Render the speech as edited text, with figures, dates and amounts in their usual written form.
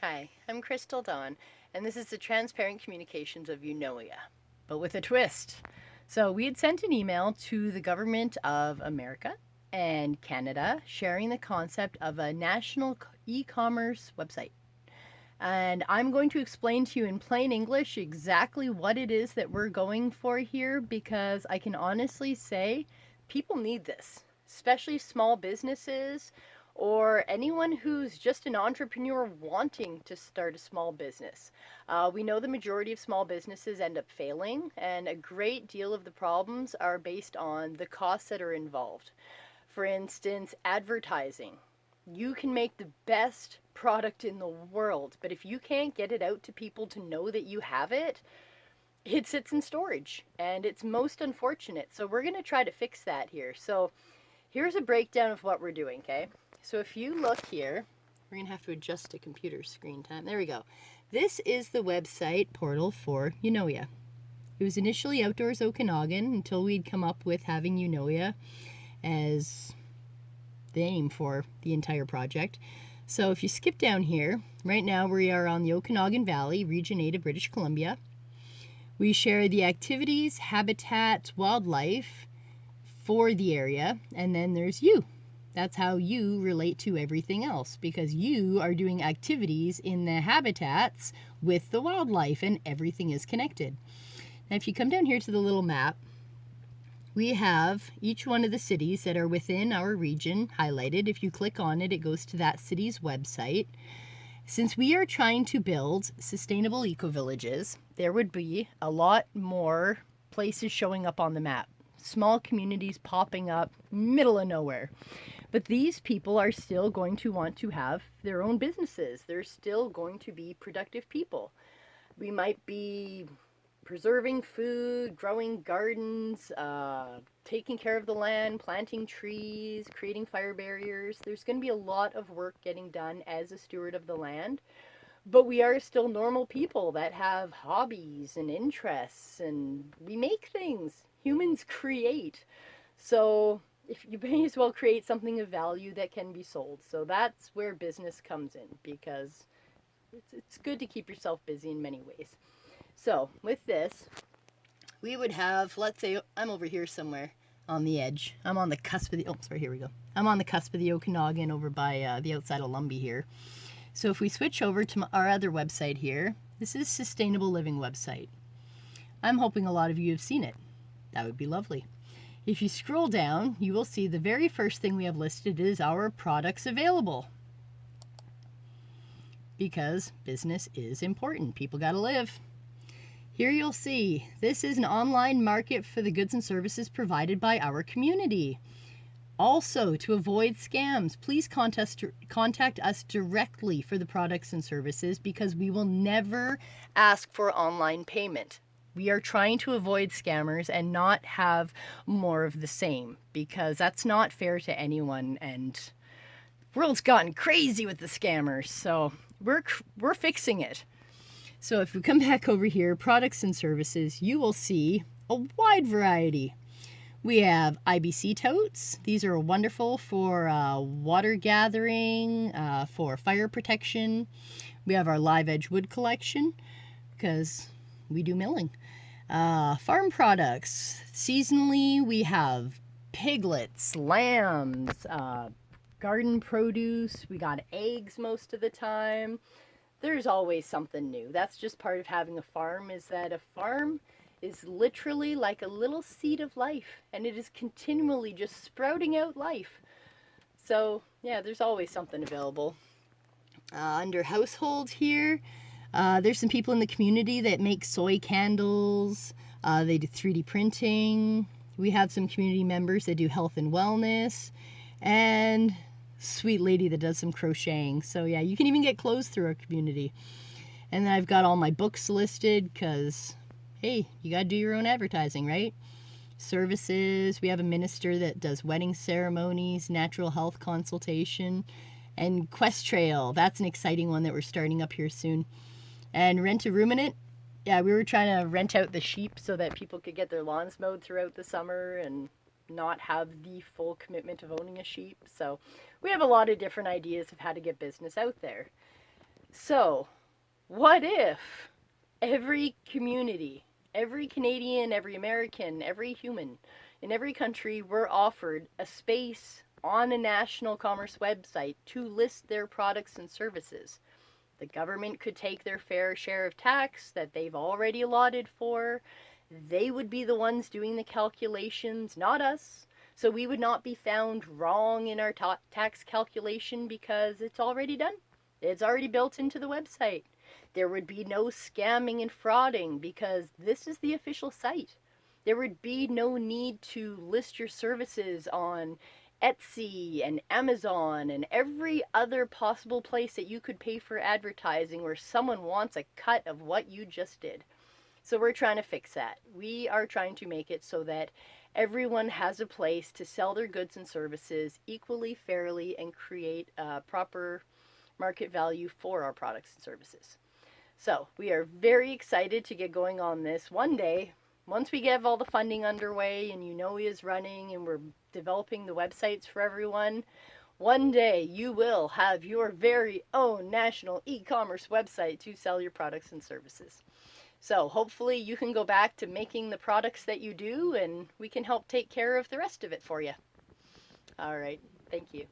Hi, I'm Crystal Dawn, and this is the Transparent Communications of Unoia, but with a twist. So, we had sent an email to the government of America and Canada sharing the concept of a national e commerce website. And I'm going to explain to you in plain English exactly what it is that we're going for here because I can honestly say people need this, especially small businesses or anyone who's just an entrepreneur wanting to start a small business. We know the majority of small businesses end up failing, and a great deal of the problems are based on the costs that are involved. For instance, advertising. You can make the best product in the world, but if you can't get it out to people to know that you have it, it sits in storage and it's most unfortunate. So we're going to try to fix that here. So here's a breakdown of what we're doing, okay? So if you look here, we're going to have to adjust the computer screen time. There we go. This is the website portal for Unoia. It was initially Outdoors Okanagan until we'd come up with having Unoia as the name for the entire project. So if you skip down here, right now we are on the Okanagan Valley, Region 8 of British Columbia. We share the activities, habitat, wildlife for the area, and then there's you. That's how you relate to everything else because you are doing activities in the habitats with the wildlife and everything is connected. Now if you come down here to the little map, we have each one of the cities that are within our region highlighted. If you click on it, it goes to that city's website. Since we are trying to build sustainable eco-villages, there would be a lot more places showing up on the map. Small communities popping up, middle of nowhere. But these people are still going to want to have their own businesses. They're still going to be productive people. We might be preserving food, growing gardens, taking care of the land, planting trees, creating fire barriers. There's going to be a lot of work getting done as a steward of the land. But we are still normal people that have hobbies and interests, and we make things. Humans create. So if you may as well create something of value that can be sold. So that's where business comes in because it's good to keep yourself busy in many ways. So with this, we would have, let's say I'm over here somewhere on the edge. I'm on the cusp of the, here we go. I'm on the cusp of the Okanagan over by the outside of Lumbee here. So if we switch over to our other website here, this is Sustainable Living website. I'm hoping a lot of you have seen it. That would be lovely. If you scroll down, you will see the very first thing we have listed is our products available. Because business is important. People got to live. Here you'll see, this is an online market for the goods and services provided by our community. Also, to avoid scams, please contact us directly for the products and services because we will never ask for online payment. We are trying to avoid scammers and not have more of the same because that's not fair to anyone and the world's gotten crazy with the scammers. So we're fixing it. So if we come back over here, products and services, you will see a wide variety. We have IBC totes. These are wonderful for water gathering, for fire protection. We have our live edge wood collection because we do milling. Farm products. Seasonally, we have piglets, lambs, garden produce. We got eggs most of the time. There's always something new. That's just part of having a farm, is that a farm is literally like a little seed of life, and it is continually just sprouting out life. So yeah, there's always something available. Under household here, there's some people in the community that make soy candles. They do 3D printing. We have some community members that do health and wellness, and sweet lady that does some crocheting. So yeah, you can even get clothes through our community. And then I've got all my books listed because, hey, you got to do your own advertising, right? Services. We have a minister that does wedding ceremonies, natural health consultation, and Quest Trail. That's an exciting one that we're starting up here soon. And Rent a Ruminant. Yeah, we were trying to rent out the sheep so that people could get their lawns mowed throughout the summer and not have the full commitment of owning a sheep. So we have a lot of different ideas of how to get business out there. So, what if every community, every Canadian, every American, every human in every country were offered a space on a national commerce website to list their products and services? The government could take their fair share of tax that they've already allotted for. They would be the ones doing the calculations, not us. So we would not be found wrong in our tax calculation because it's already done. It's already built into the website. There would be no scamming and frauding because this is the official site. There would be no need to list your services on Etsy and Amazon and every other possible place that you could pay for advertising where someone wants a cut of what you just did. So we're trying to fix that. We are trying to make it so that everyone has a place to sell their goods and services equally, fairly, and create a proper market value for our products and services. So we are very excited to get going on this. One day, once we get all the funding underway and UNOIA is running and we're developing the websites for everyone, one day you will have your very own national e-commerce website to sell your products and services. So hopefully you can go back to making the products that you do and we can help take care of the rest of it for you. All right. Thank you.